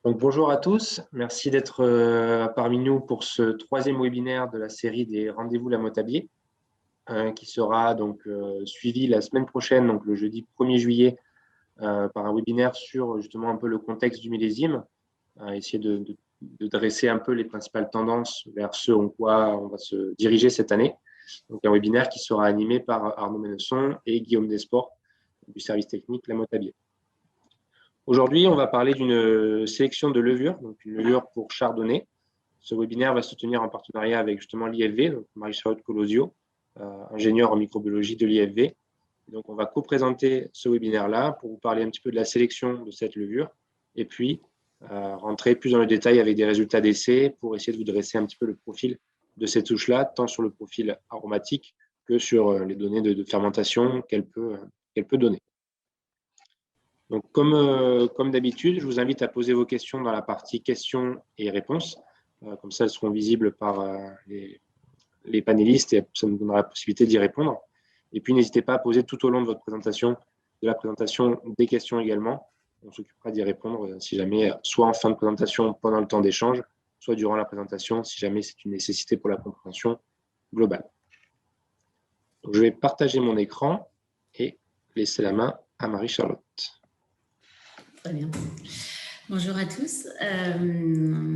Donc, bonjour à tous, merci d'être parmi nous pour ce troisième webinaire de la série des Rendez-vous Lamotabier, qui sera donc suivi la semaine prochaine, donc le jeudi 1er juillet, par un webinaire sur justement un peu le contexte du millésime, essayer de dresser un peu les principales tendances vers ce en quoi on va se diriger cette année. Donc un webinaire qui sera animé par Arnaud Ménesson et Guillaume Desports du service technique Lamotabier. Aujourd'hui, on va parler d'une sélection de levures, donc une levure pour chardonnay. Ce webinaire va se tenir en partenariat avec justement l'IFV, donc Marie-Charlotte Colosio, ingénieure en microbiologie de l'IFV. Donc, on va co-présenter ce webinaire-là pour vous parler un petit peu de la sélection de cette levure et puis rentrer plus dans le détail avec des résultats d'essai pour essayer de vous dresser un petit peu le profil de cette souche-là, tant sur le profil aromatique que sur les données de fermentation qu'elle peut donner. Donc, comme d'habitude, je vous invite à poser vos questions dans la partie questions et réponses. Comme ça, elles seront visibles par les panélistes et ça nous donnera la possibilité d'y répondre. Et puis, n'hésitez pas à poser tout au long de votre présentation, de la présentation, des questions également. On s'occupera d'y répondre si jamais, soit en fin de présentation pendant le temps d'échange, soit durant la présentation si jamais c'est une nécessité pour la compréhension globale. Donc, je vais partager mon écran et laisser la main à Marie-Charlotte. Très bien. Bonjour à tous.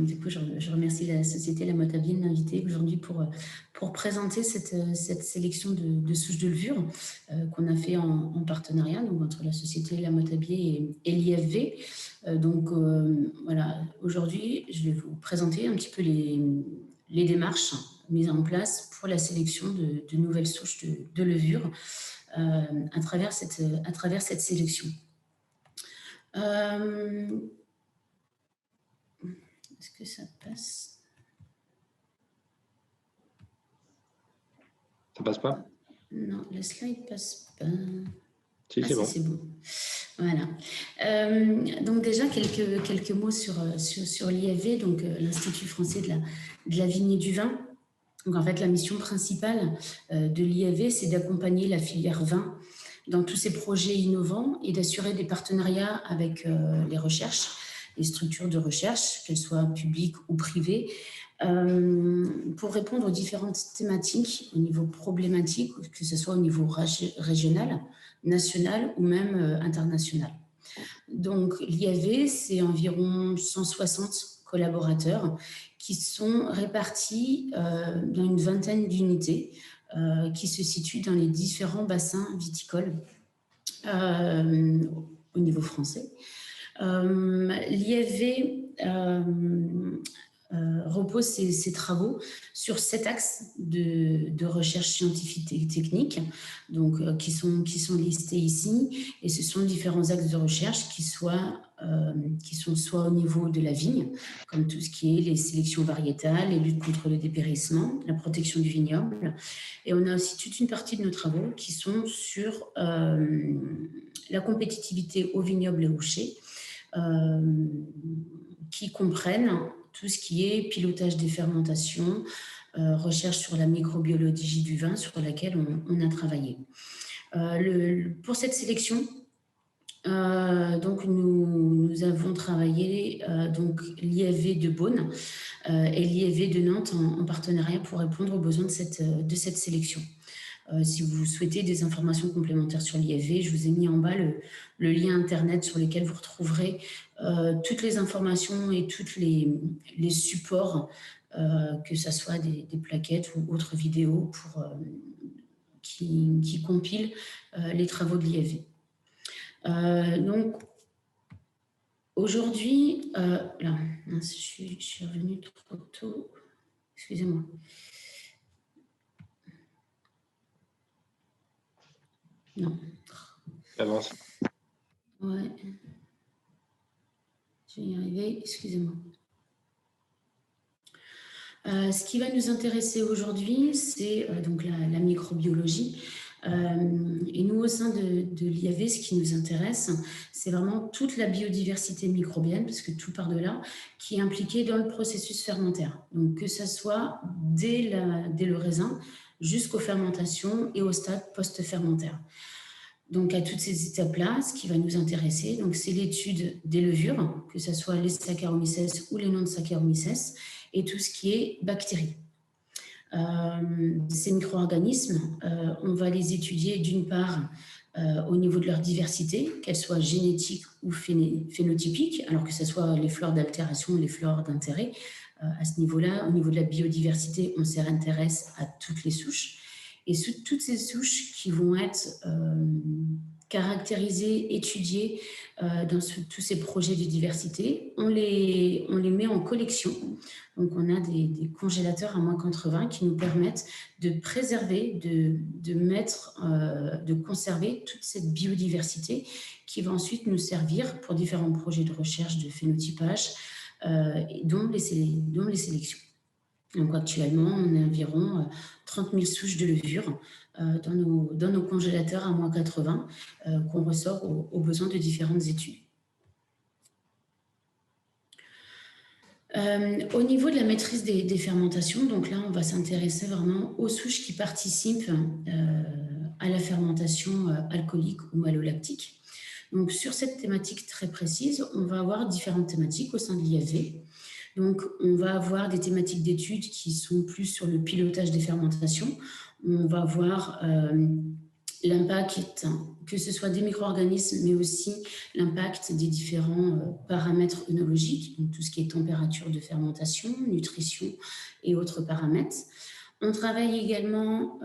Du coup, je remercie la société Lamotabier de m'inviter aujourd'hui pour présenter cette sélection de souches de levure qu'on a fait en partenariat donc, entre la société Lamotabier et l'IFV. Voilà, aujourd'hui, je vais vous présenter un petit peu les démarches mises en place pour la sélection de nouvelles souches de levure à travers cette sélection. Est-ce que ça passe? Ça passe pas? Non, la slide passe pas. Si, c'est bon. C'est bon. Voilà. Donc déjà, quelques mots sur l'IFV, donc l'Institut français de la vigne et du vin. Donc en fait, la mission principale de l'IFV, c'est d'accompagner la filière vin dans tous ces projets innovants et d'assurer des partenariats avec les recherches, les structures de recherche, qu'elles soient publiques ou privées, pour répondre aux différentes thématiques au niveau problématique, que ce soit au niveau régional, national ou même international. Donc l'IFV, c'est environ 160 collaborateurs qui sont répartis dans une vingtaine d'unités qui se situent dans les différents bassins viticoles au niveau français. L'IFV repose ses travaux sur 7 axes de recherche scientifique et technique, donc, qui sont listés ici, et ce sont différents axes de recherche qui sont soit au niveau de la vigne, comme tout ce qui est les sélections variétales, les luttes contre le dépérissement, la protection du vignoble, et on a aussi toute une partie de nos travaux qui sont sur la compétitivité au vignoble et au chai, qui comprennent tout ce qui est pilotage des fermentations, recherche sur la microbiologie du vin sur laquelle on a travaillé. Pour cette sélection, donc nous avons travaillé donc l'IFV de Beaune et l'IFV de Nantes en partenariat pour répondre aux besoins de cette sélection. Si vous souhaitez des informations complémentaires sur l'IFV, je vous ai mis en bas le lien internet sur lequel vous retrouverez toutes les informations et tous les supports, que ce soit des plaquettes ou autres vidéos qui compilent les travaux de l'IFV. Donc, aujourd'hui, là, je suis revenue trop tôt, excusez-moi. Non. Avance. Ouais. Je vais y arriver, excusez-moi. Ce qui va nous intéresser aujourd'hui, c'est donc la microbiologie. Et nous, au sein de l'IAV, ce qui nous intéresse, c'est vraiment toute la biodiversité microbienne, parce que tout part de là, qui est impliquée dans le processus fermentaire. Donc, que ce soit dès le raisin jusqu'aux fermentations et au stade post-fermentaire. Donc, à toutes ces étapes-là, ce qui va nous intéresser, c'est l'étude des levures, que ce soit les Saccharomyces ou les non-Saccharomyces, et tout ce qui est bactéries. Ces micro-organismes, on va les étudier d'une part au niveau de leur diversité, qu'elle soit génétique ou phénotypique, alors que ce soit les flores d'altération ou les flores d'intérêt. À ce niveau-là, au niveau de la biodiversité, on s'intéresse à toutes les souches. Et toutes ces souches qui vont être caractérisées, étudiées dans tous ces projets de diversité, on les met en collection. Donc, on a des congélateurs à -80 qui nous permettent de préserver, de conserver toute cette biodiversité qui va ensuite nous servir pour différents projets de recherche de phénotypage, dont les sélections. Donc, actuellement, on a environ 30 000 souches de levure dans nos congélateurs à -80 qu'on ressort aux besoins de différentes études. Au niveau de la maîtrise des fermentations, donc là, on va s'intéresser vraiment aux souches qui participent à la fermentation alcoolique ou malolactique. Donc, sur cette thématique très précise, on va avoir différentes thématiques au sein de l'IFV. Donc, on va avoir des thématiques d'études qui sont plus sur le pilotage des fermentations. On va voir l'impact, que ce soit des micro-organismes, mais aussi l'impact des différents paramètres œnologiques, donc tout ce qui est température de fermentation, nutrition et autres paramètres. On travaille également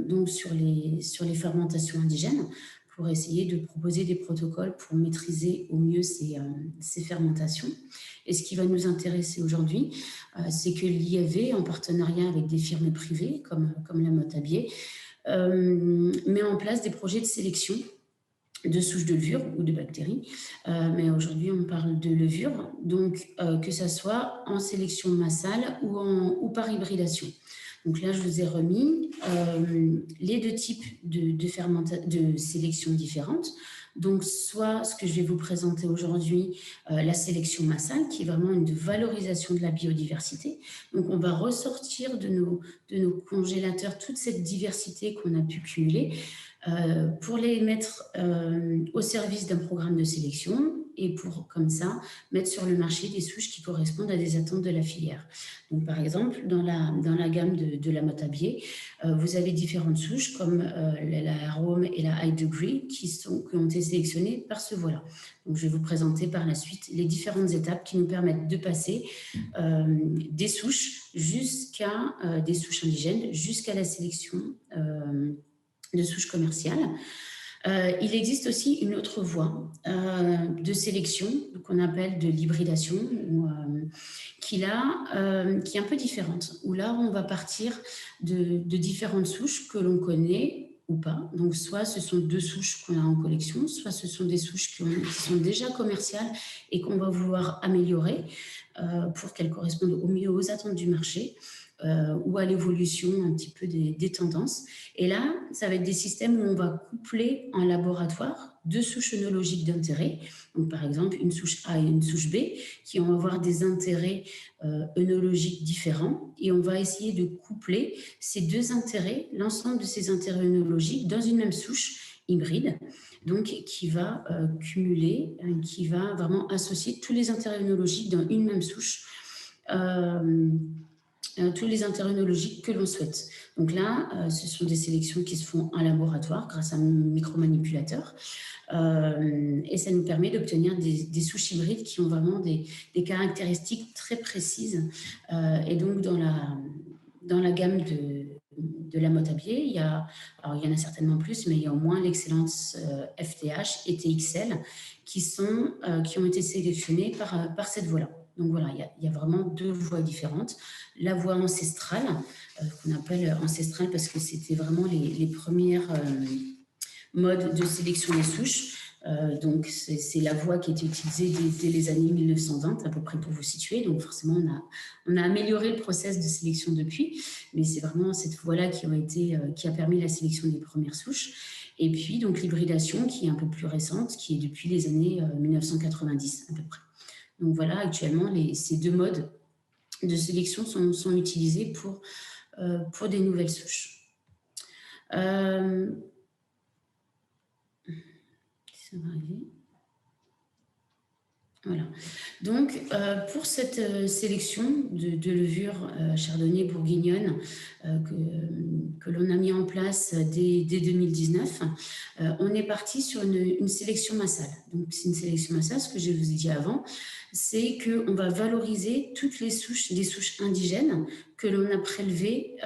donc sur les fermentations indigènes pour essayer de proposer des protocoles pour maîtriser au mieux ces fermentations. Et ce qui va nous intéresser aujourd'hui, c'est que l'IFV, en partenariat avec des firmes privées comme la Motabier, met en place des projets de sélection de souches de levure ou de bactéries. Mais aujourd'hui, on parle de levure, donc que ça soit en sélection massale ou par hybridation. Donc là, je vous ai remis les deux types de sélection différentes. Donc, soit ce que je vais vous présenter aujourd'hui, la sélection massale, qui est vraiment une valorisation de la biodiversité. Donc, on va ressortir de nos congélateurs toute cette diversité qu'on a pu cumuler pour les mettre au service d'un programme de sélection et pour, comme ça, mettre sur le marché des souches qui correspondent à des attentes de la filière. Donc, par exemple, dans la gamme de la Motabier, vous avez différentes souches comme la Rome et la High Degree qui ont été sélectionnées par ce voie-là. Donc, je vais vous présenter par la suite les différentes étapes qui nous permettent de passer des souches jusqu'à des souches indigènes, jusqu'à la sélection de souches commerciales. Il existe aussi une autre voie de sélection qu'on appelle de l'hybridation, qui est un peu différente, où là, on va partir de différentes souches que l'on connaît ou pas. Donc, soit ce sont deux souches qu'on a en collection, soit ce sont des souches qui sont déjà commerciales et qu'on va vouloir améliorer pour qu'elles correspondent au mieux aux attentes du marché. Ou à l'évolution un petit peu des tendances. Et là, ça va être des systèmes où on va coupler en laboratoire deux souches œnologiques d'intérêt. Donc, par exemple, une souche A et une souche B qui vont avoir des intérêts œnologiques différents. Et on va essayer de coupler ces deux intérêts, l'ensemble de ces intérêts œnologiques dans une même souche hybride, donc qui va cumuler, qui va vraiment associer tous les intérêts œnologiques dans une même souche. Tous les intérêts œnologiques que l'on souhaite. Donc là, ce sont des sélections qui se font en laboratoire grâce à un micromanipulateur et ça nous permet d'obtenir des souches hybrides qui ont vraiment des caractéristiques très précises. Et donc, dans la gamme de la Motabier, il y en a certainement plus, mais il y a au moins l'excellence FTH et TXL qui ont été sélectionnés par cette voie-là. Donc voilà, il y a vraiment deux voies différentes. La voie ancestrale, qu'on appelle ancestrale parce que c'était vraiment les premières modes de sélection des souches. Donc c'est la voie qui était utilisée dès les années 1920 à peu près pour vous situer. Donc forcément, on a amélioré le process de sélection depuis, mais c'est vraiment cette voie-là qui a permis la sélection des premières souches. Et puis donc l'hybridation qui est un peu plus récente, qui est depuis les années 1990 à peu près. Donc voilà, actuellement, ces deux modes de sélection sont utilisés pour des nouvelles souches. Ça va arriver. Voilà. Donc, pour cette sélection de levures chardonnay bourguignonne que l'on a mis en place dès 2019, on est parti sur une sélection massale. Donc, c'est une sélection massale, ce que je vous ai dit avant, c'est qu'on va valoriser toutes les souches indigènes que l'on a prélevées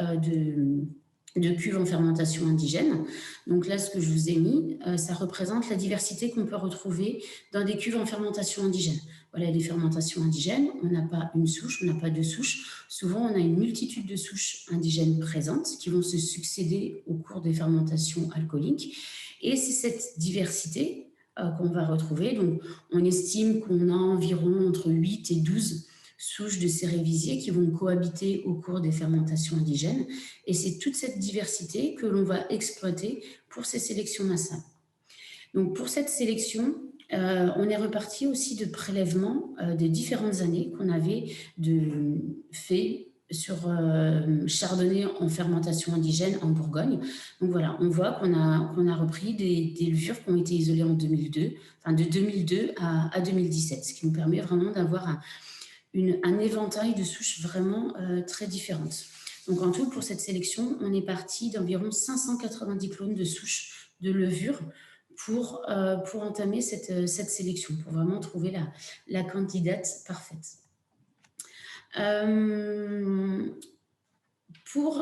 de cuves en fermentation indigène. Donc là, ce que je vous ai mis, ça représente la diversité qu'on peut retrouver dans des cuves en fermentation indigène. Voilà, les fermentations indigènes, on n'a pas une souche, on n'a pas deux souches. Souvent, on a une multitude de souches indigènes présentes qui vont se succéder au cours des fermentations alcooliques. Et c'est cette diversité qu'on va retrouver. Donc, on estime qu'on a environ entre 8 et 12 souches de cérévisier qui vont cohabiter au cours des fermentations indigènes. Et c'est toute cette diversité que l'on va exploiter pour ces sélections massales. Donc, pour cette sélection, on est reparti aussi de prélèvements des différentes années qu'on avait fait sur chardonnay en fermentation indigène en Bourgogne. Donc voilà, on voit qu'on a repris des levures qui ont été isolées en 2002, enfin de 2002 à 2017, ce qui nous permet vraiment d'avoir un éventail de souches vraiment très différentes. Donc en tout, pour cette sélection, on est parti d'environ 590 clones de souches de levure pour entamer cette sélection, pour vraiment trouver la candidate parfaite. Pour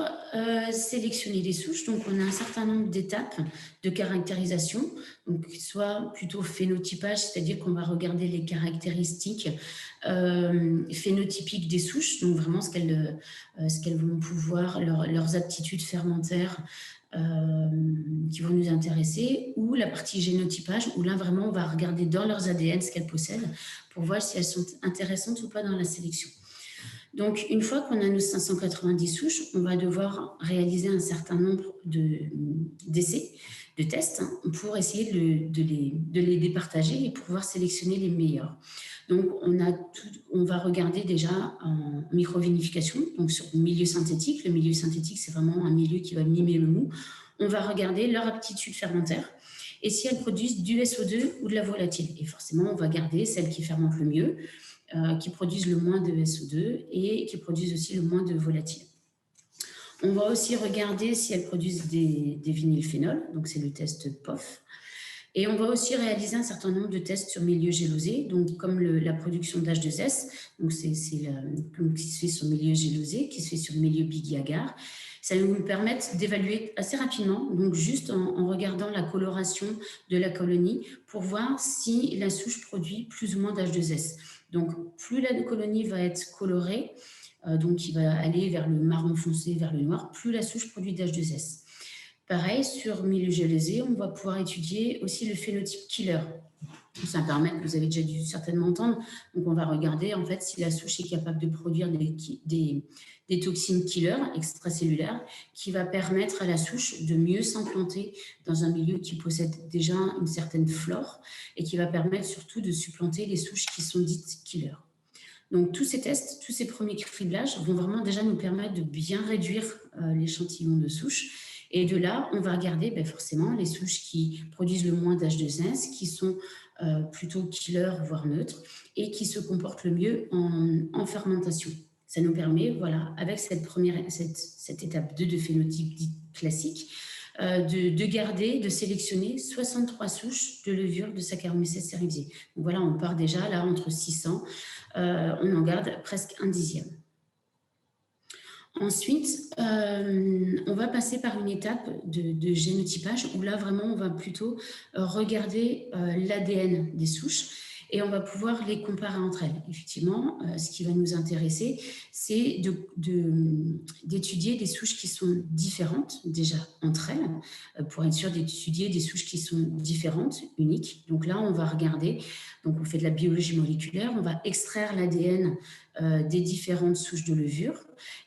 sélectionner les souches, donc on a un certain nombre d'étapes de caractérisation, donc soit plutôt phénotypage, c'est-à-dire qu'on va regarder les caractéristiques phénotypiques des souches, donc vraiment ce qu'elles vont pouvoir, leurs aptitudes fermentaires qui vont nous intéresser, ou la partie génotypage, où là vraiment on va regarder dans leurs ADN ce qu'elles possèdent pour voir si elles sont intéressantes ou pas dans la sélection. Donc, une fois qu'on a nos 590 souches, on va devoir réaliser un certain nombre d'essais, de tests, pour essayer de les départager et pouvoir sélectionner les meilleurs. Donc, on va regarder déjà en microvinification, donc sur le milieu synthétique. Le milieu synthétique, c'est vraiment un milieu qui va mimer le mou. On va regarder leur aptitude fermentaire et si elles produisent du SO2 ou de la volatile. Et forcément, on va garder celles qui fermentent le mieux, qui produisent le moins de SO2 et qui produisent aussi le moins de volatile. On va aussi regarder si elles produisent des vinylphénols, donc c'est le test POF. Et on va aussi réaliser un certain nombre de tests sur milieu gélosé, donc comme la production d'H2S, donc c'est qui se fait sur milieu gélosé, qui se fait sur le milieu Biggie-agar. Ça va nous permettre d'évaluer assez rapidement, donc juste en regardant la coloration de la colonie, pour voir si la souche produit plus ou moins d'H2S. Donc, plus la colonie va être colorée, donc il va aller vers le marron foncé, vers le noir, plus la souche produit d'H2S. Pareil, sur milieu gélosé, on va pouvoir étudier aussi le phénotype killer. Ça va permettre, vous avez déjà dû certainement entendre, donc on va regarder en fait si la souche est capable de produire des toxines killer extracellulaires qui va permettre à la souche de mieux s'implanter dans un milieu qui possède déjà une certaine flore et qui va permettre surtout de supplanter les souches qui sont dites killer. Donc tous ces tests, tous ces premiers criblages vont vraiment déjà nous permettre de bien réduire l'échantillon de souches. Et de là, on va regarder forcément les souches qui produisent le moins d'H2S, qui sont plutôt killer, voire neutres, et qui se comportent le mieux en fermentation. Ça nous permet, voilà, avec cette étape 2 de phénotype dit classique, de garder, de sélectionner 63 souches de levure de Saccharomyces cerevisiae. Donc voilà, on part déjà là entre 600, on en garde presque un dixième. Ensuite, on va passer par une étape de génotypage où là, vraiment, on va plutôt regarder l'ADN des souches et on va pouvoir les comparer entre elles. Effectivement, ce qui va nous intéresser, c'est d'étudier des souches qui sont différentes déjà entre elles, pour être sûr d'étudier des souches qui sont différentes, uniques. Donc là, on va regarder, donc on fait de la biologie moléculaire, on va extraire l'ADN des différentes souches de levure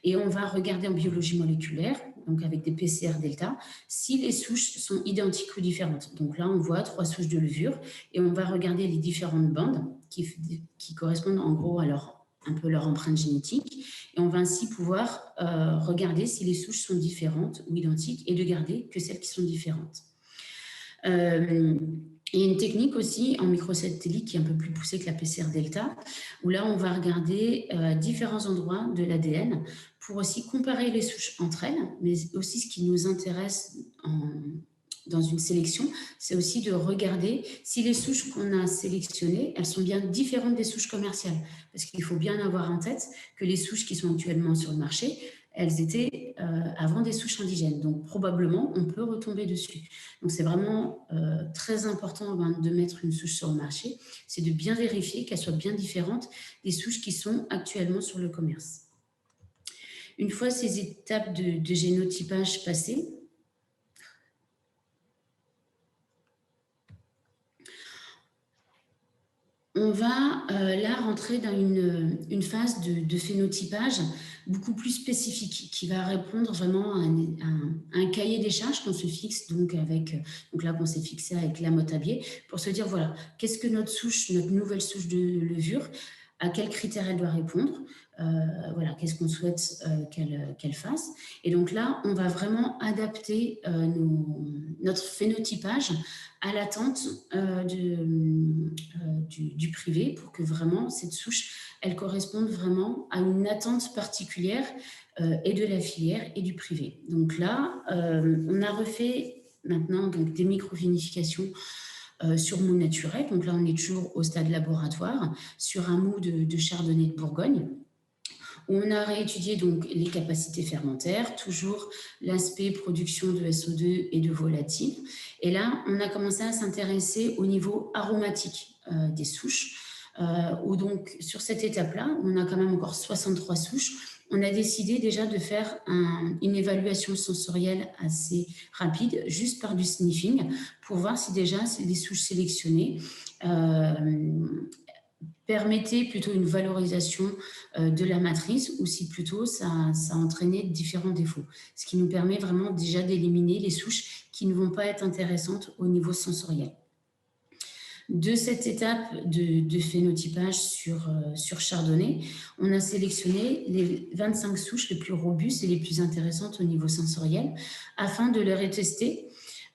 et on va regarder en biologie moléculaire, donc avec des PCR delta, si les souches sont identiques ou différentes. Donc là, on voit 3 souches de levure et on va regarder les différentes bandes qui correspondent en gros à un peu leur empreinte génétique et on va ainsi pouvoir regarder si les souches sont différentes ou identiques et de garder que celles qui sont différentes. Et une technique aussi en microsatellite qui est un peu plus poussée que la PCR Delta, où là, on va regarder différents endroits de l'ADN pour aussi comparer les souches entre elles, mais aussi ce qui nous intéresse dans une sélection, c'est aussi de regarder si les souches qu'on a sélectionnées, elles sont bien différentes des souches commerciales. Parce qu'il faut bien avoir en tête que les souches qui sont actuellement sur le marché, elles étaient avant des souches indigènes. Donc, probablement, on peut retomber dessus. Donc, c'est vraiment très important de mettre une souche sur le marché. C'est de bien vérifier qu'elle soit bien différente des souches qui sont actuellement sur le commerce. Une fois ces étapes de génotypage passées, on va là rentrer dans une phase de phénotypage beaucoup plus spécifique qui va répondre vraiment à un cahier des charges qu'on se fixe donc là qu'on s'est fixé avec la Motabier pour se dire voilà, qu'est-ce que notre nouvelle souche de levure, à quels critères elle doit répondre, voilà, qu'est-ce qu'on souhaite qu'elle fasse. Et donc là, on va vraiment adapter notre phénotypage à l'attente du privé pour que vraiment cette souche, elle corresponde vraiment à une attente particulière et de la filière et du privé. Donc là, on a refait maintenant donc, des microvinifications sur mou naturel. Donc là, on est toujours au stade laboratoire sur un mou de chardonnay de Bourgogne. On a réétudié donc les capacités fermentaires, toujours l'aspect production de SO2 et de volatiles. Et là, on a commencé à s'intéresser au niveau aromatique des souches. Où donc, sur cette étape-là, on a quand même encore 63 souches. On a décidé déjà de faire une évaluation sensorielle assez rapide, juste par du sniffing, pour voir si déjà les souches sélectionnées permettait plutôt une valorisation de la matrice ou si plutôt ça entraînait différents défauts. Ce qui nous permet vraiment déjà d'éliminer les souches qui ne vont pas être intéressantes au niveau sensoriel. De cette étape de phénotypage sur chardonnay, on a sélectionné les 25 souches les plus robustes et les plus intéressantes au niveau sensoriel afin de les retester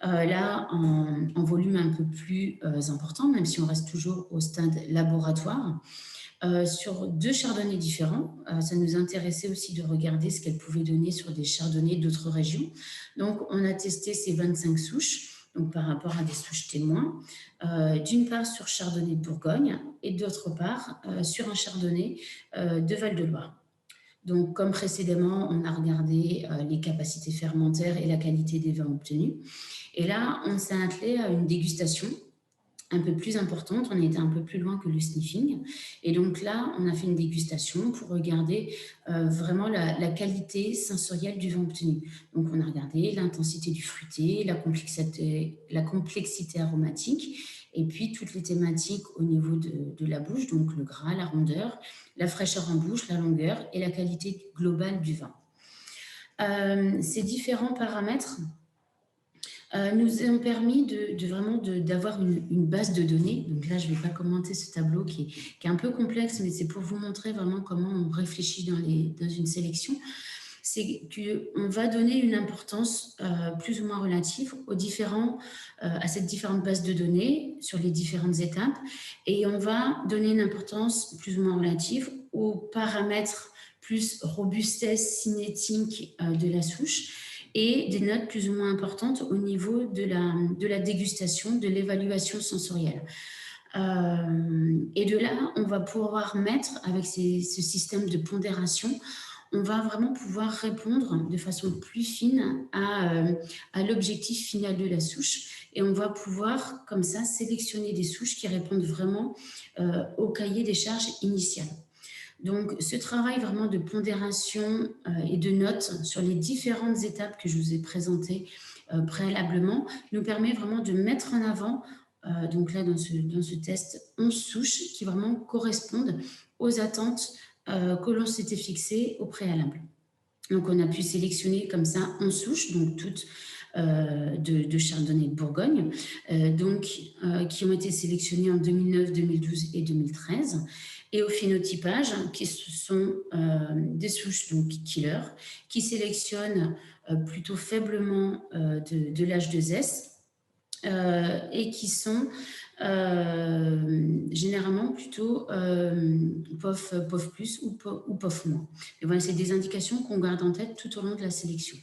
là en volume un peu plus important, même si on reste toujours au stade laboratoire. Sur 2 chardonnays différents, ça nous intéressait aussi de regarder ce qu'elles pouvaient donner sur des chardonnays d'autres régions. Donc, on a testé ces 25 souches donc par rapport à des souches témoins, d'une part sur chardonnay de Bourgogne et d'autre part sur un chardonnay de Val-de-Loire. Donc, comme précédemment, on a regardé les capacités fermentaires et la qualité des vins obtenus. Et là, on s'est attelé à une dégustation un peu plus importante, on a été un peu plus loin que le sniffing. Et donc là, on a fait une dégustation pour regarder vraiment la qualité sensorielle du vin obtenu. Donc on a regardé l'intensité du fruité, la complexité aromatique, et puis toutes les thématiques au niveau de la bouche, donc le gras, la rondeur, la fraîcheur en bouche, la longueur et la qualité globale du vin. Ces différents paramètres nous ont permis vraiment d'avoir une base de données. Donc là, je ne vais pas commenter ce tableau qui est un peu complexe, mais c'est pour vous montrer vraiment comment on réfléchit dans une sélection. C'est qu'on va donner une importance plus ou moins relative à cette différente base de données sur les différentes étapes, et on va donner une importance plus ou moins relative aux paramètres plus robustesse cinétique de la souche, et des notes plus ou moins importantes au niveau de la dégustation, de l'évaluation sensorielle. Et de là, on va pouvoir mettre, avec ce système de pondération, on va vraiment pouvoir répondre de façon plus fine à l'objectif final de la souche. Et on va pouvoir, comme ça, sélectionner des souches qui répondent vraiment au cahier des charges initial. Donc, ce travail vraiment de pondération et de notes sur les différentes étapes que je vous ai présentées préalablement nous permet vraiment de mettre en avant, donc là dans ce test, 11 souches qui vraiment correspondent aux attentes que l'on s'était fixées au préalable. Donc, on a pu sélectionner comme ça 11 souches, donc toutes de chardonnay de Bourgogne, qui ont été sélectionnées en 2009, 2012 et 2013. Et au phénotypage, qui sont des souches donc killer, qui sélectionnent plutôt faiblement de l'H2S, et qui sont généralement plutôt POF plus ou POF moins. Et voilà, c'est des indications qu'on garde en tête tout au long de la sélection.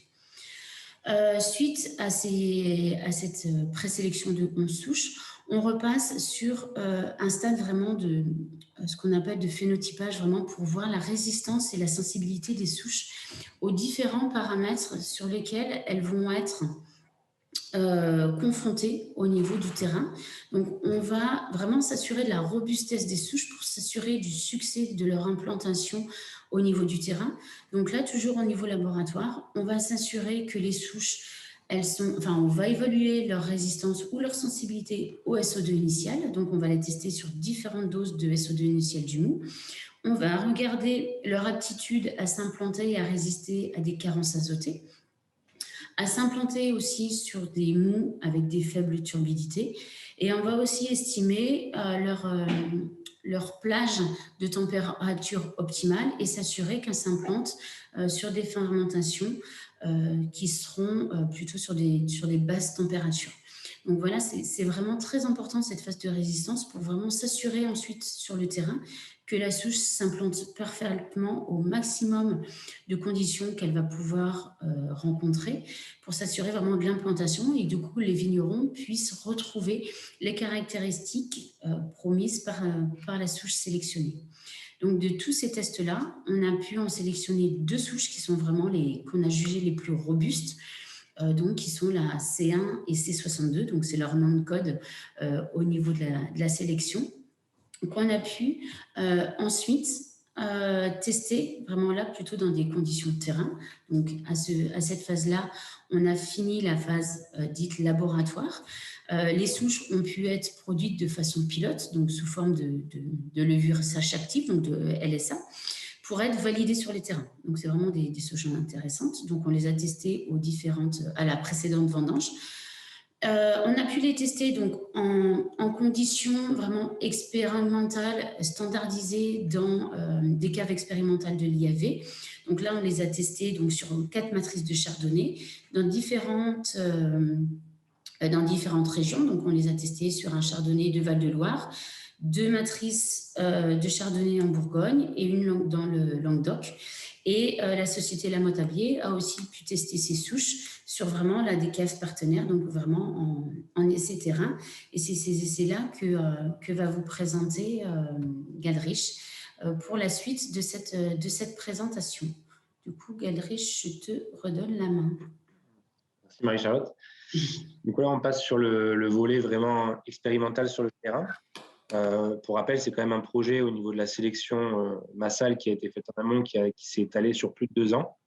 Suite à cette présélection de 11 souches, on repasse sur un stade vraiment de ce qu'on appelle de phénotypage, vraiment pour voir la résistance et la sensibilité des souches aux différents paramètres sur lesquels elles vont être confrontées au niveau du terrain. Donc, on va vraiment s'assurer de la robustesse des souches pour s'assurer du succès de leur implantation au niveau du terrain. Donc là, toujours au niveau laboratoire, on va s'assurer que les souches, on va évaluer leur résistance ou leur sensibilité au SO2 initial. Donc, on va les tester sur différentes doses de SO2 initial du mou. On va regarder leur aptitude à s'implanter et à résister à des carences azotées, à s'implanter aussi sur des mous avec des faibles turbidités. Et on va aussi estimer leur plage de température optimale et s'assurer qu'elles s'implantent sur des fermentations qui seront plutôt sur des basses températures. Donc voilà, c'est vraiment très important cette phase de résistance pour vraiment s'assurer ensuite sur le terrain que la souche s'implante parfaitement au maximum de conditions qu'elle va pouvoir rencontrer pour s'assurer vraiment de l'implantation et que du coup les vignerons puissent retrouver les caractéristiques promises par la souche sélectionnée. Donc de tous ces tests-là, on a pu en sélectionner 2 souches qui sont vraiment qu'on a jugées les plus robustes, donc qui sont la C1 et C62, donc c'est leur nom de code au niveau de la sélection. Donc on a pu ensuite tester vraiment là plutôt dans des conditions de terrain. Donc à cette phase-là, on a fini la phase dite laboratoire. Les souches ont pu être produites de façon pilote, donc sous forme de levure SH active, donc de LSA, pour être validées sur les terrains. Donc c'est vraiment des souches intéressantes. Donc on les a testées à la précédente vendange. On a pu les tester donc en conditions vraiment expérimentales, standardisées dans des caves expérimentales de l'IAV. Donc là, on les a testés donc, sur 4 matrices de chardonnay dans différentes régions. Donc, on les a testés sur un chardonnay de Val-de-Loire, 2 matrices de chardonnay en Bourgogne et une dans le Languedoc. Et la société Lamotabier a aussi pu tester ses souches sur vraiment des caves partenaires, donc vraiment en essai terrain. Et c'est ces essais-là que va vous présenter Gadrich pour la suite de cette présentation. Du coup, Gadrich, je te redonne la main. Merci Marie-Charlotte. Du coup, là, on passe sur le volet vraiment expérimental sur le terrain. Pour rappel, c'est quand même un projet au niveau de la sélection massale qui a été faite en amont, qui s'est étalé sur plus de 2 ans,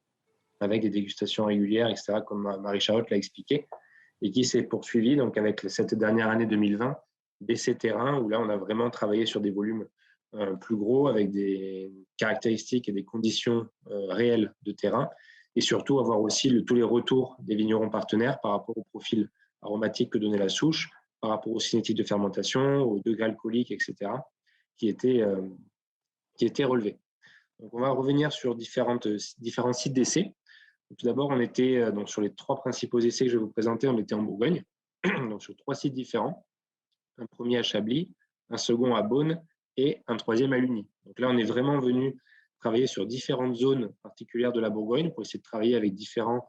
avec des dégustations régulières, etc., comme Marie-Charlotte l'a expliqué, et qui s'est poursuivi donc, avec cette dernière année 2020, BC Terrain, où là, on a vraiment travaillé sur des volumes plus gros, avec des caractéristiques et des conditions réelles de terrain, et surtout avoir aussi tous les retours des vignerons partenaires par rapport au profil aromatique que donnait la souche, par rapport aux cinétiques de fermentation, au degré alcoolique, etc., qui étaient relevés. Donc, on va revenir sur différents sites d'essai. Tout d'abord, on était donc, sur les 3 principaux essais que je vais vous présenter, on était en Bourgogne, donc sur 3 sites différents. Un premier à Chablis, un second à Beaune et un troisième à Lugny. Donc là, on est vraiment venu travailler sur différentes zones particulières de la Bourgogne pour essayer de travailler avec différents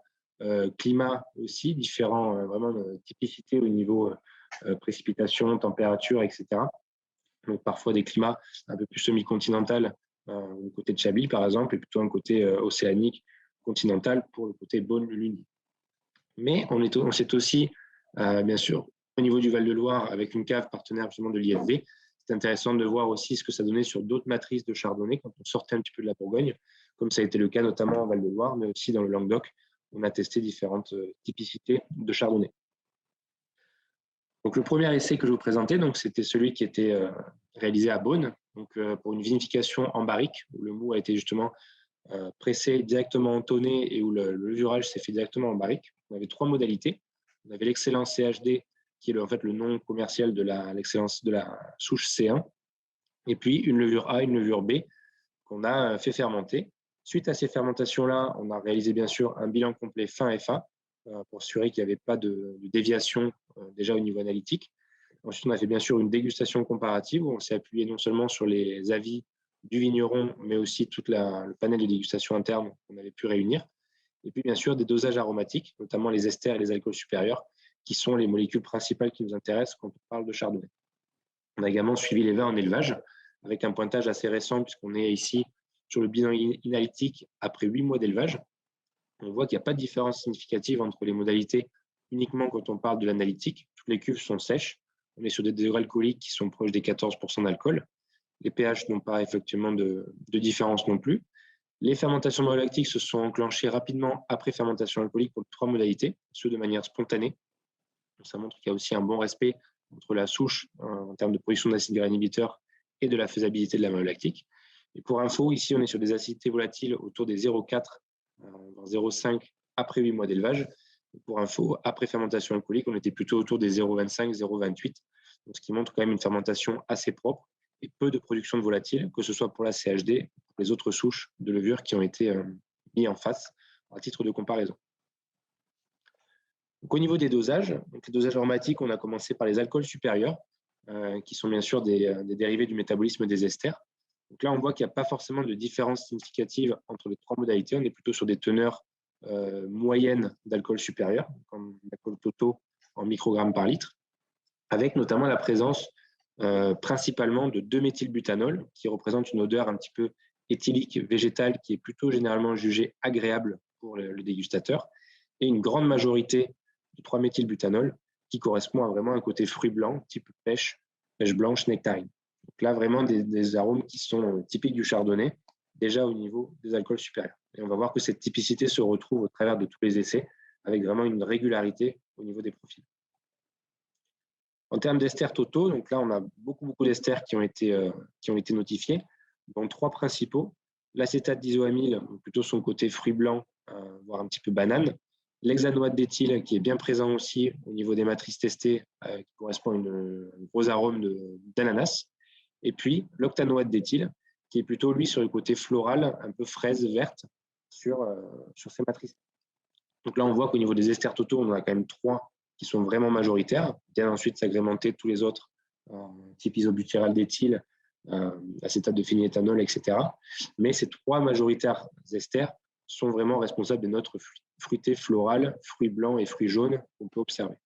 climats aussi, différents vraiment typicités au niveau précipitations, température, etc. Donc parfois des climats un peu plus semi-continental du côté de Chablis, par exemple, et plutôt un côté océanique, continental pour le côté Beaune-Lugny. Mais on s'est aussi, bien sûr, au niveau du Val-de-Loire, avec une cave partenaire justement de l'IFV, c'est intéressant de voir aussi ce que ça donnait sur d'autres matrices de chardonnay quand on sortait un petit peu de la Bourgogne, comme ça a été le cas notamment en Val-de-Loire, mais aussi dans le Languedoc, on a testé différentes typicités de chardonnay. Donc, le premier essai que je vous présentais, c'était celui qui était réalisé à Beaune, donc, pour une vinification en barrique, où le mou a été justement pressé directement en tonné et où le levurage s'est fait directement en barrique. On avait 3 modalités. On avait l'excellence CHD, qui est en fait le nom commercial de l'excellence de la souche C1, et puis une levure A, une levure B, qu'on a fait fermenter. Suite à ces fermentations-là, on a réalisé bien sûr un bilan complet fin FA, pour assurer qu'il n'y avait pas de déviation déjà au niveau analytique. Ensuite, on a fait bien sûr une dégustation comparative où on s'est appuyé non seulement sur les avis du vigneron, mais aussi tout le panel de dégustation interne qu'on avait pu réunir. Et puis, bien sûr, des dosages aromatiques, notamment les esters et les alcools supérieurs, qui sont les molécules principales qui nous intéressent quand on parle de chardonnay. On a également suivi les vins en élevage, avec un pointage assez récent, puisqu'on est ici sur le bilan analytique après 8 mois d'élevage. On voit qu'il n'y a pas de différence significative entre les modalités uniquement quand on parle de l'analytique. Toutes les cuves sont sèches. On est sur des degrés alcooliques qui sont proches des 14% d'alcool. Les pH n'ont pas effectivement de différence non plus. Les fermentations malolactiques se sont enclenchées rapidement après fermentation alcoolique pour 3 modalités, ce de manière spontanée. Donc, ça montre qu'il y a aussi un bon respect entre la souche en termes de production d'acides gras inhibiteurs et de la faisabilité de la malolactique. Et pour info, ici, on est sur des acidités volatiles autour des 0,4, 0,5 après 8 mois d'élevage. Pour info, après fermentation alcoolique, on était plutôt autour des 0,25, 0,28, ce qui montre quand même une fermentation assez propre et peu de production de volatiles, que ce soit pour la CHD ou pour les autres souches de levure qui ont été mis en face à titre de comparaison. Donc, au niveau des dosages, donc les dosages aromatiques, on a commencé par les alcools supérieurs, qui sont bien sûr des dérivés du métabolisme des esters. Donc là, on voit qu'il n'y a pas forcément de différence significative entre les 3 modalités. On est plutôt sur des teneurs moyennes d'alcool supérieur, comme l'alcool totaux en microgrammes par litre, avec notamment la présence principalement de 2-méthylbutanol, qui représente une odeur un petit peu éthylique végétale qui est plutôt généralement jugée agréable pour le dégustateur, et une grande majorité de 3-méthylbutanol qui correspond à vraiment un côté fruit blanc, type pêche blanche, nectarine. Donc là, vraiment des arômes qui sont typiques du chardonnay, déjà au niveau des alcools supérieurs. Et on va voir que cette typicité se retrouve au travers de tous les essais, avec vraiment une régularité au niveau des profils. En termes d'esters totaux, donc là, on a beaucoup d'esters qui ont été notifiés, dont 3 principaux. L'acétate d'isoamyle, plutôt son côté fruit blanc, voire un petit peu banane. L'hexanoate d'éthyle, qui est bien présent aussi au niveau des matrices testées, qui correspond à un gros arôme d'ananas. Et puis, l'octanoate d'éthyle, qui est plutôt, lui, sur le côté floral, un peu fraise verte sur ces matrices. Donc là, on voit qu'au niveau des esters totaux, on en a quand même 3 qui sont vraiment majoritaires. Bien ensuite s'agrémenter tous les autres, type isobutyral d'éthyle, acétate de phényléthanol, etc. Mais ces 3 majoritaires esters sont vraiment responsables des notes fruitées florales, fruits blancs et fruits jaunes qu'on peut observer.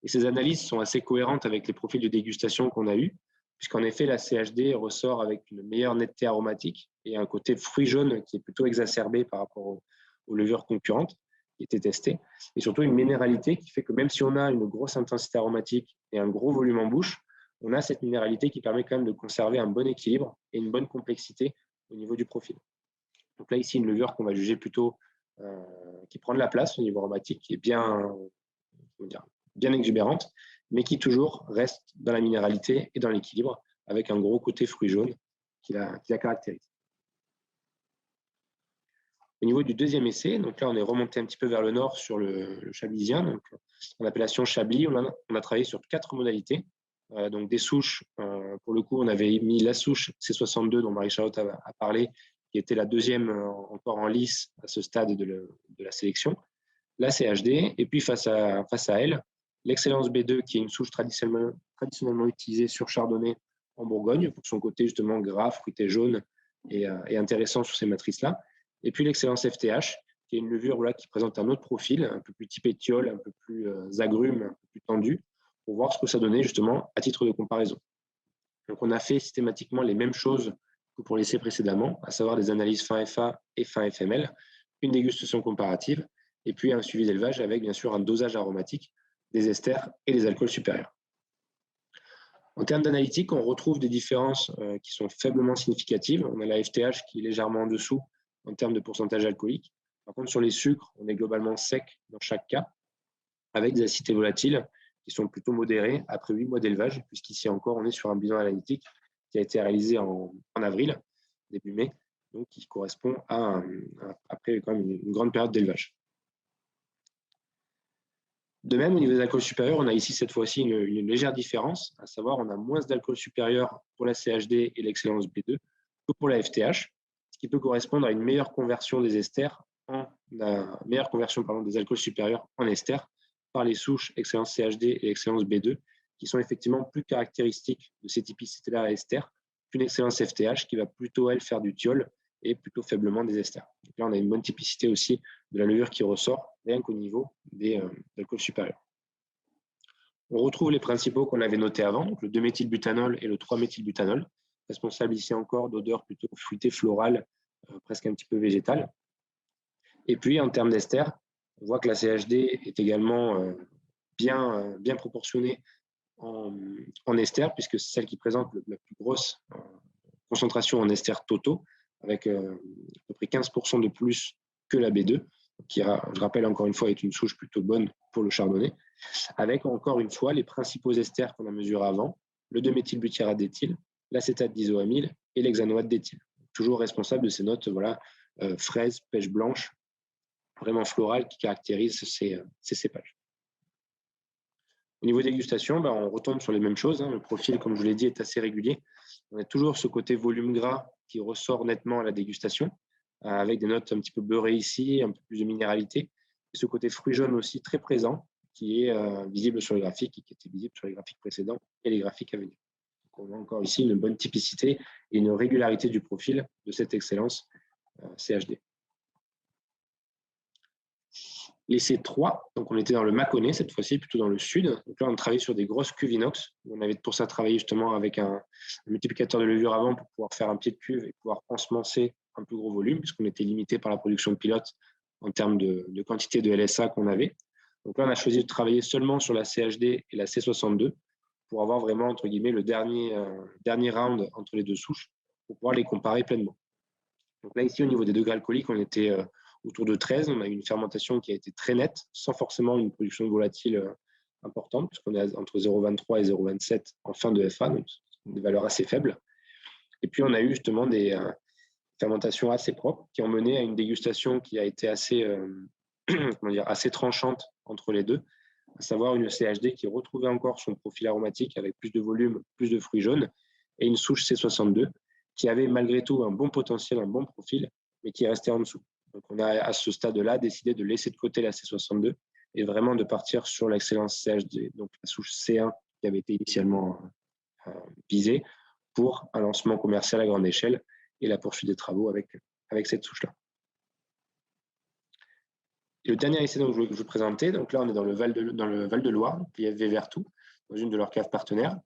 Et ces analyses sont assez cohérentes avec les profils de dégustation qu'on a eus, puisqu'en effet, la CHD ressort avec une meilleure netteté aromatique et un côté fruit jaune qui est plutôt exacerbé par rapport aux levures concurrentes qui étaient testées, et surtout une minéralité qui fait que même si on a une grosse intensité aromatique et un gros volume en bouche, on a cette minéralité qui permet quand même de conserver un bon équilibre et une bonne complexité au niveau du profil. Donc là, ici, une levure qu'on va juger plutôt qui prend de la place au niveau aromatique, qui est bien exubérante, mais qui toujours reste dans la minéralité et dans l'équilibre, avec un gros côté fruit jaune qui la caractérise. Au niveau du deuxième essai, donc là, on est remonté un petit peu vers le nord sur le chablisien, donc en appellation Chablis. On a travaillé sur 4 modalités. Donc des souches, pour le coup, on avait mis la souche C62 dont Marie-Charlotte a parlé, qui était la deuxième encore en lice à ce stade de la sélection, la CHD, et puis face à elle, l'excellence B2, qui est une souche traditionnellement utilisée sur Chardonnay en Bourgogne, pour son côté justement gras, fruité jaune et intéressant sur ces matrices-là. Et puis l'excellence FTH, qui est une levure qui présente un autre profil, un peu plus type étiole, un peu plus agrume, un peu plus tendu, pour voir ce que ça donnait justement à titre de comparaison. Donc on a fait systématiquement les mêmes choses que pour l'essai précédemment, à savoir des analyses fin FA et fin FML, une dégustation comparative, et puis un suivi d'élevage avec bien sûr un dosage aromatique des esters et des alcools supérieurs. En termes d'analytique, on retrouve des différences qui sont faiblement significatives. On a la FTH qui est légèrement en dessous en termes de pourcentage alcoolique. Par contre, sur les sucres, on est globalement sec dans chaque cas, avec des acidités volatiles qui sont plutôt modérées après 8 mois d'élevage, puisqu'ici encore, on est sur un bilan analytique qui a été réalisé en avril, début mai, donc qui correspond à après quand même une grande période d'élevage. De même, au niveau des alcools supérieurs, on a ici cette fois-ci une légère différence, à savoir on a moins d'alcool supérieur pour la CHD et l'excellence B2 que pour la FTH, ce qui peut correspondre à une meilleure conversion des esters la meilleure conversion des alcools supérieurs en ester par les souches Excellence CHD et Excellence B2, qui sont effectivement plus caractéristiques de ces typicités-là à ester qu'une Excellence FTH qui va plutôt, elle, faire du thiol et plutôt faiblement des esters. Donc là, on a une bonne typicité aussi de la levure qui ressort, rien qu'au niveau des alcools supérieurs. On retrouve les principaux qu'on avait notés avant, donc le 2-méthylbutanol et le 3-méthylbutanol, responsables ici encore d'odeurs plutôt fruitées, florales, presque un petit peu végétales. Et puis, en termes d'ester, on voit que la CHD est également bien proportionnée en ester, puisque c'est celle qui présente la plus grosse concentration en esters totaux, avec à peu près 15% de plus que la B2, qui, je rappelle encore une fois, est une souche plutôt bonne pour le chardonnay, avec encore une fois les principaux esters qu'on a mesurés avant, le 2-méthylbutyrate d'éthyle, l'acétate d'isoamyle et l'hexanoate d'éthyle, toujours responsable de ces notes fraises, pêche blanche, vraiment florales qui caractérisent ces cépages. Au niveau dégustation, on retombe sur les mêmes choses. Le profil, comme je vous l'ai dit, est assez régulier. On a toujours ce côté volume gras qui ressort nettement à la dégustation, avec des notes un petit peu beurrées ici, un peu plus de minéralité. Et ce côté fruit jaune aussi très présent, qui est visible sur les graphiques et qui était visible sur les graphiques précédents et les graphiques à venir. Donc on voit encore ici une bonne typicité et une régularité du profil de cette excellence CHD. Les C3, donc on était dans le Mâconnais cette fois-ci, plutôt dans le sud. Donc là, on travaillait sur des grosses cuves inox. On avait pour ça travaillé justement avec un multiplicateur de levure avant pour pouvoir faire un pied de cuve et pouvoir ensemencer un plus gros volume, puisqu'on était limité par la production de pilotes en termes de quantité de LSA qu'on avait. Donc là, on a choisi de travailler seulement sur la CHD et la C62 pour avoir vraiment, entre guillemets, le dernier round entre les deux souches pour pouvoir les comparer pleinement. Donc là, ici, au niveau des degrés alcooliques, on était autour de 13. On a eu une fermentation qui a été très nette, sans forcément une production de volatile importante, puisqu'on est entre 0,23 et 0,27 en fin de FA, donc des valeurs assez faibles. Et puis, on a eu justement des fermentations assez propres qui ont mené à une dégustation qui a été assez tranchante entre les deux, à savoir une CHD qui retrouvait encore son profil aromatique avec plus de volume, plus de fruits jaunes, et une souche C62 qui avait malgré tout un bon potentiel, un bon profil, mais qui restait en dessous. Donc on a à ce stade-là décidé de laisser de côté la C62 et vraiment de partir sur l'excellence CHD, donc la souche C1 qui avait été initialement visée pour un lancement commercial à grande échelle et la poursuite des travaux avec cette souche-là. Et le dernier essai que je vais vous présenter, donc là on est dans le Val de Loire, l'IFV Vertou, dans une de leurs caves partenaires,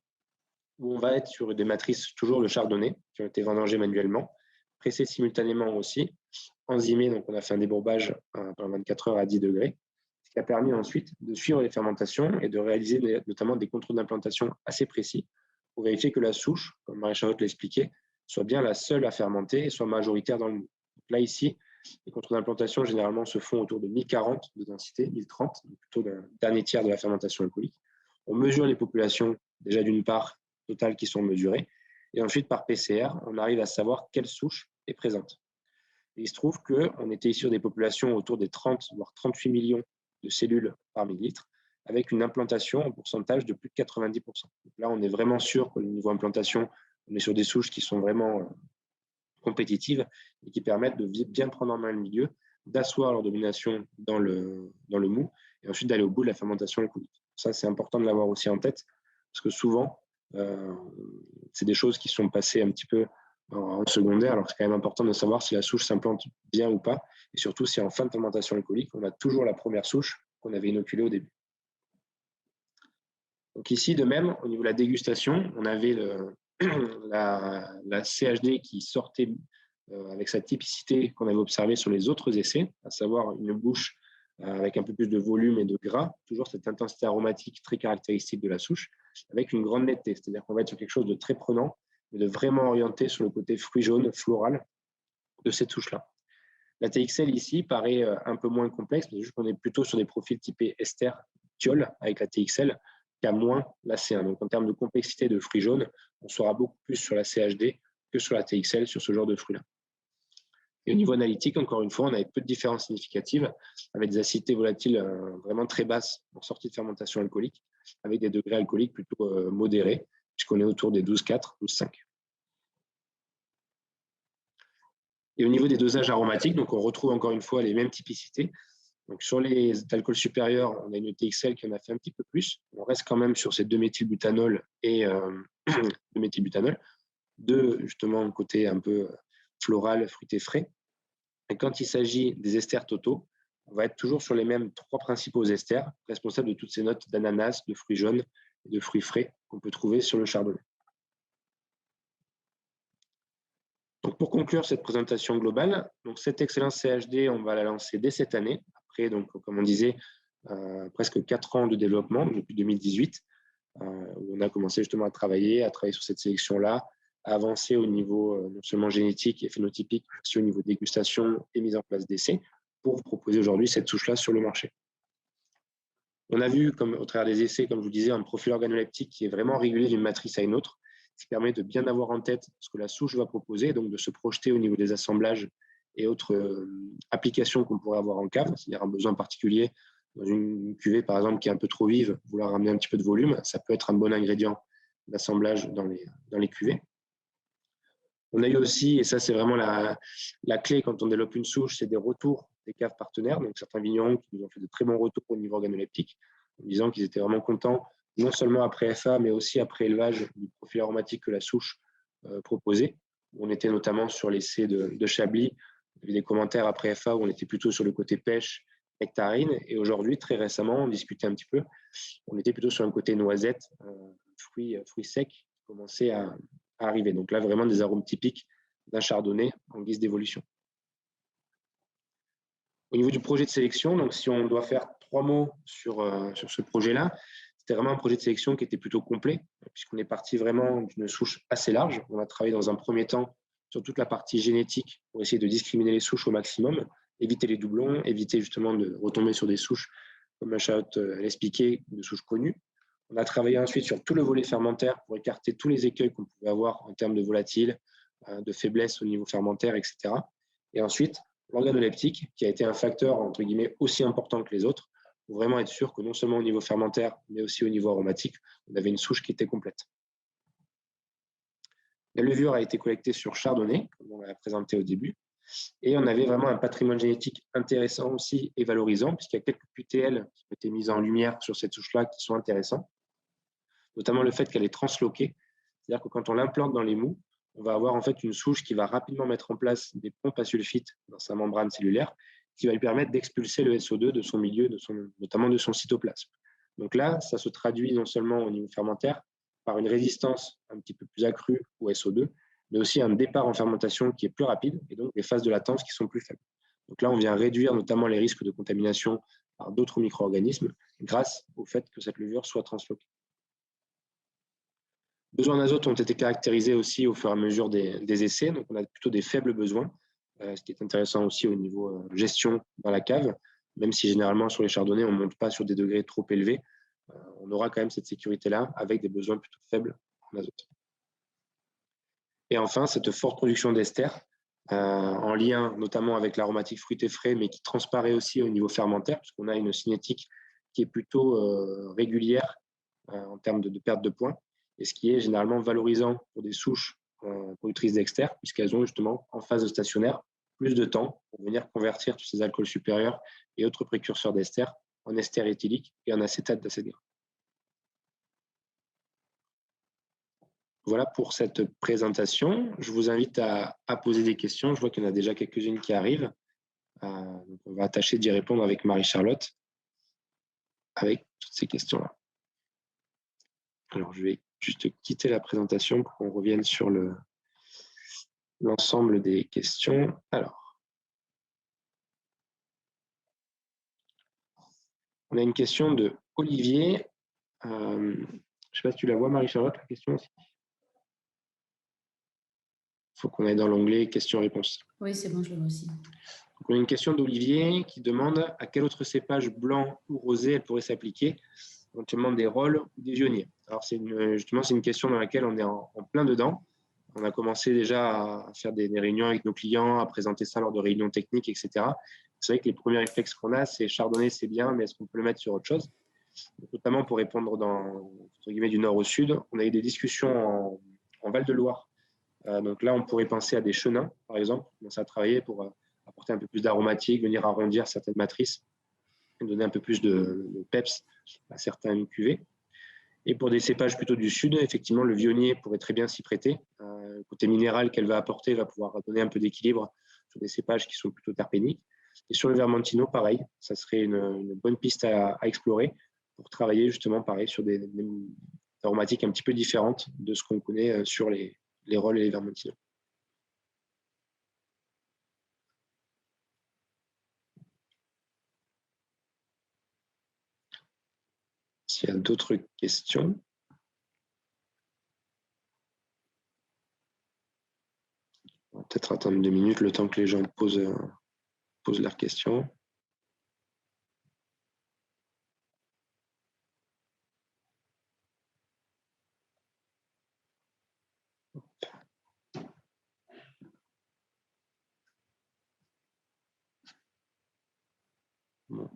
où on va être sur des matrices toujours de chardonnay qui ont été vendangées manuellement, pressées simultanément aussi, enzymées, donc on a fait un débourbage pendant 24 heures à 10 degrés, ce qui a permis ensuite de suivre les fermentations et de réaliser notamment des contrôles d'implantation assez précis pour vérifier que la souche, comme Marie-Charlotte l'a expliqué, soit bien la seule à fermenter et soit majoritaire dans le mou. Donc là, ici, les contrôles d'implantation généralement se font autour de 1040 de densité, 1030, donc plutôt le dernier tiers de la fermentation alcoolique. On mesure les populations, déjà d'une part, totales qui sont mesurées, et ensuite par PCR, on arrive à savoir quelle souche est présente. Et il se trouve qu'on était ici sur des populations autour des 30, voire 38 millions de cellules par millilitre, avec une implantation en pourcentage de plus de 90%. Donc là, on est vraiment sûr qu'au niveau implantation, on est sur des souches qui sont vraiment compétitives et qui permettent de bien prendre en main le milieu, d'asseoir leur domination dans le mou et ensuite d'aller au bout de la fermentation alcoolique. Ça, c'est important de l'avoir aussi en tête parce que souvent, c'est des choses qui sont passées un petit peu en secondaire, alors c'est quand même important de savoir si la souche s'implante bien ou pas, et surtout si en fin de fermentation alcoolique, on a toujours la première souche qu'on avait inoculée au début. Donc ici, de même, au niveau de la dégustation, on avait la CHD qui sortait avec sa typicité qu'on avait observée sur les autres essais, à savoir une bouche avec un peu plus de volume et de gras, toujours cette intensité aromatique très caractéristique de la souche, avec une grande netteté, c'est-à-dire qu'on va être sur quelque chose de très prenant, mais de vraiment orienté sur le côté fruit jaune, floral de cette souche-là. La TXL ici paraît un peu moins complexe, mais juste qu'on est plutôt sur des profils typés ester, thiol avec la TXL, qu'à moins la C1. Donc en termes de complexité de fruits jaunes, on sera beaucoup plus sur la CHD que sur la TXL, sur ce genre de fruits-là. Et au niveau analytique, encore une fois, on avait peu de différences significatives, avec des acidités volatiles vraiment très basses en sortie de fermentation alcoolique, avec des degrés alcooliques plutôt modérés, puisqu'on est autour des 12,4, 12,5. Et au niveau des dosages aromatiques, donc on retrouve encore une fois les mêmes typicités. Donc sur les alcools supérieurs, on a une TXL qui en a fait un petit peu plus. On reste quand même sur ces 2-méthylbutanol et 2-méthylbutanol, justement côté un peu floral, fruité frais. Et quand il s'agit des esters totaux, on va être toujours sur les mêmes 3 principaux esters, responsables de toutes ces notes d'ananas, de fruits jaunes et de fruits frais qu'on peut trouver sur le chardonnay. Donc pour conclure cette présentation globale, donc cette excellence CHD, on va la lancer dès cette année. Après, donc, comme on disait, presque 4 ans de développement, depuis 2018, où on a commencé justement à travailler sur cette sélection-là, à avancer au niveau non seulement génétique et phénotypique, mais aussi au niveau dégustation et mise en place d'essais, pour vous proposer aujourd'hui cette souche-là sur le marché. On a vu, au travers des essais, comme je vous disais, un profil organoleptique qui est vraiment régulier d'une matrice à une autre, qui permet de bien avoir en tête ce que la souche va proposer, donc de se projeter au niveau des assemblages et autres applications qu'on pourrait avoir en cave, c'est-à-dire un besoin particulier dans une cuvée, par exemple, qui est un peu trop vive, vouloir ramener un petit peu de volume, ça peut être un bon ingrédient d'assemblage dans les cuvées. On a eu aussi, et ça c'est vraiment la clé quand on développe une souche, c'est des retours des caves partenaires, donc certains vignerons qui nous ont fait de très bons retours au niveau organoleptique, en disant qu'ils étaient vraiment contents, non seulement après FA, mais aussi après élevage du profil aromatique que la souche proposait. On était notamment sur l'essai de Chablis, il y avait des commentaires après FA où on était plutôt sur le côté pêche, nectarine, et aujourd'hui, très récemment, on discutait un petit peu, on était plutôt sur un côté noisette, fruits secs, qui commençaient à arriver. Donc là, vraiment des arômes typiques d'un chardonnay en guise d'évolution. Au niveau du projet de sélection, donc si on doit faire 3 mots sur ce projet-là, c'était vraiment un projet de sélection qui était plutôt complet, puisqu'on est parti vraiment d'une souche assez large. On a travaillé dans un premier temps sur toute la partie génétique pour essayer de discriminer les souches au maximum, éviter les doublons, éviter justement de retomber sur des souches, comme Charlotte l'expliquait, de souches connues. On a travaillé ensuite sur tout le volet fermentaire pour écarter tous les écueils qu'on pouvait avoir en termes de volatile, de faiblesse au niveau fermentaire, etc. Et ensuite, l'organoleptique, qui a été un facteur, entre guillemets, aussi important que les autres, pour vraiment être sûr que non seulement au niveau fermentaire, mais aussi au niveau aromatique, on avait une souche qui était complète. La levure a été collectée sur chardonnay, comme on l'a présenté au début, et on avait vraiment un patrimoine génétique intéressant aussi et valorisant, puisqu'il y a quelques QTL qui ont été mises en lumière sur cette souche-là qui sont intéressants, notamment le fait qu'elle est transloquée, c'est-à-dire que quand on l'implante dans les mous, on va avoir en fait une souche qui va rapidement mettre en place des pompes à sulfite dans sa membrane cellulaire, qui va lui permettre d'expulser le SO2 de son milieu, notamment de son cytoplasme. Donc là, ça se traduit non seulement au niveau fermentaire par une résistance un petit peu plus accrue au SO2, mais aussi un départ en fermentation qui est plus rapide et donc des phases de latence qui sont plus faibles. Donc là, on vient réduire notamment les risques de contamination par d'autres micro-organismes grâce au fait que cette levure soit transloquée. Besoins d'azote ont été caractérisés aussi au fur et à mesure des essais, donc on a plutôt des faibles besoins, ce qui est intéressant aussi au niveau gestion dans la cave, même si généralement sur les chardonnays, on ne monte pas sur des degrés trop élevés, on aura quand même cette sécurité-là avec des besoins plutôt faibles en azote. Et enfin, cette forte production d'ester, en lien notamment avec l'aromatique fruité frais, mais qui transparaît aussi au niveau fermentaire, puisqu'on a une cinétique qui est plutôt régulière en termes de perte de points, et ce qui est généralement valorisant pour des souches productrices d'ester, puisqu'elles ont justement en phase stationnaire plus de temps pour venir convertir tous ces alcools supérieurs et autres précurseurs d'ester en ester éthylique et en acétate d'acide gras. Voilà pour cette présentation. Je vous invite à poser des questions. Je vois qu'il y en a déjà quelques-unes qui arrivent. Donc on va tâcher d'y répondre avec Marie-Charlotte, avec toutes ces questions-là. Alors, je vais juste quitter la présentation pour qu'on revienne sur l'ensemble des questions. Alors, on a une question de Olivier. Je ne sais pas si tu la vois, Marie-Charlotte, la question aussi. Il faut qu'on aille dans l'onglet questions-réponses. Oui, c'est bon, je le vois aussi. Donc, on a une question d'Olivier qui demande à quel autre cépage blanc ou rosé elle pourrait s'appliquer, éventuellement des rôles ou des vionniers. Alors, justement, c'est une question dans laquelle on est en plein dedans. On a commencé déjà à faire des réunions avec nos clients, à présenter ça lors de réunions techniques, etc. C'est vrai que les premiers réflexes qu'on a, c'est chardonnay, c'est bien, mais est-ce qu'on peut le mettre sur autre chose? Donc, notamment pour répondre entre guillemets, du nord au sud, on a eu des discussions en Val-de-Loire Donc là, on pourrait penser à des chenins, par exemple, commencer à travailler pour apporter un peu plus d'aromatique, venir arrondir certaines matrices, et donner un peu plus de peps à certains cuvées. Et pour des cépages plutôt du sud, effectivement, le vionnier pourrait très bien s'y prêter. Le côté minéral qu'elle va apporter va pouvoir donner un peu d'équilibre sur des cépages qui sont plutôt terpéniques. Et sur le Vermentino, pareil, ça serait une bonne piste à explorer pour travailler justement, pareil, sur des aromatiques un petit peu différentes de ce qu'on connaît sur les rôles et les Vermentino. S'il y a d'autres questions. On va peut-être attendre 2 minutes, le temps que les gens posent leurs questions. Bon.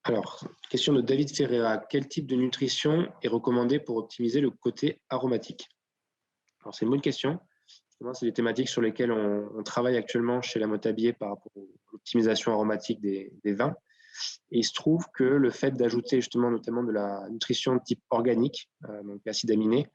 Alors, question de David Ferreira. Quel type de nutrition est recommandé pour optimiser le côté aromatique? Alors, c'est une bonne question. C'est des thématiques sur lesquelles on travaille actuellement chez La Motabier par rapport à l'optimisation aromatique des vins. Et il se trouve que le fait d'ajouter justement notamment de la nutrition de type organique, donc l'acide aminé,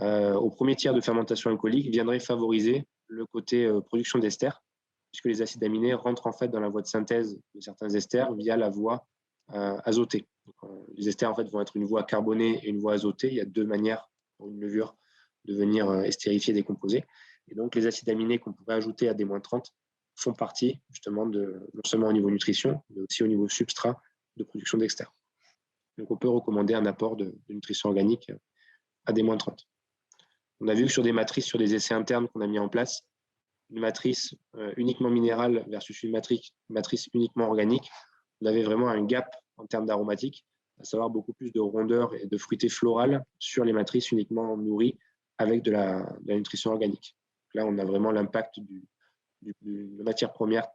au premier tiers de fermentation alcoolique viendrait favoriser le côté production d'esters, puisque les acides aminés rentrent en fait dans la voie de synthèse de certains esters via la voie azotée. Donc, les esters en fait vont être une voie carbonée et une voie azotée. Il y a 2 manières pour une levure de venir estérifier, décomposer. Et donc les acides aminés qu'on pourrait ajouter à des moins 30 font partie justement non seulement au niveau nutrition, mais aussi au niveau substrat de production d'esters. Donc on peut recommander un apport de nutrition organique à des moins 30. On a vu que sur des matrices, sur des essais internes qu'on a mis en place, une matrice uniquement minérale versus une matrice uniquement organique, on avait vraiment un gap en termes d'aromatique, à savoir beaucoup plus de rondeur et de fruité floral sur les matrices uniquement nourries avec de la nutrition organique. Là, on a vraiment l'impact de la matière première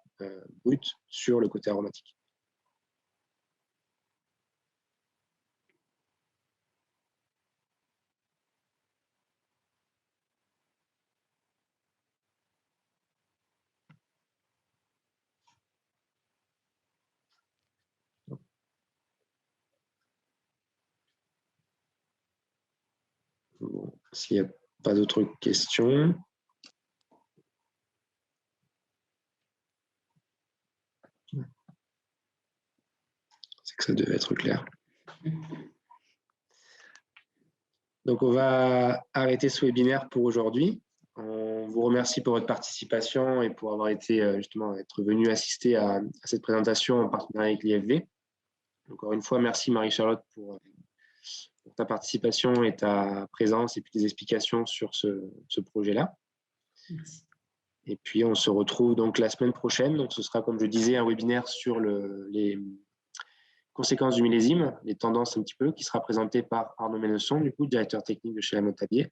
brute sur le côté aromatique. Bon, s'il n'y a pas d'autres questions. C'est que ça devait être clair. Donc, on va arrêter ce webinaire pour aujourd'hui. On vous remercie pour votre participation et pour avoir été justement être venu assister à cette présentation en partenariat avec l'IFV. Encore une fois, merci Marie-Charlotte pour ta participation et ta présence et puis tes explications sur ce projet-là. Merci. Et puis, on se retrouve donc la semaine prochaine. Donc, ce sera, comme je disais, un webinaire sur les conséquences du millésime, les tendances un petit peu, qui sera présenté par Arnaud Ménesson, du coup, directeur technique de chez La Motabier,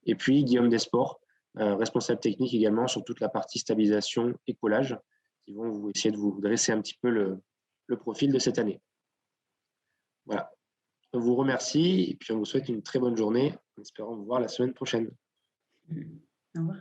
et puis Guillaume Desports, responsable technique également sur toute la partie stabilisation et collage, qui vont vous essayer de vous dresser un petit peu le profil de cette année. Voilà. On vous remercie et puis on vous souhaite une très bonne journée en espérant vous voir la semaine prochaine. Au revoir.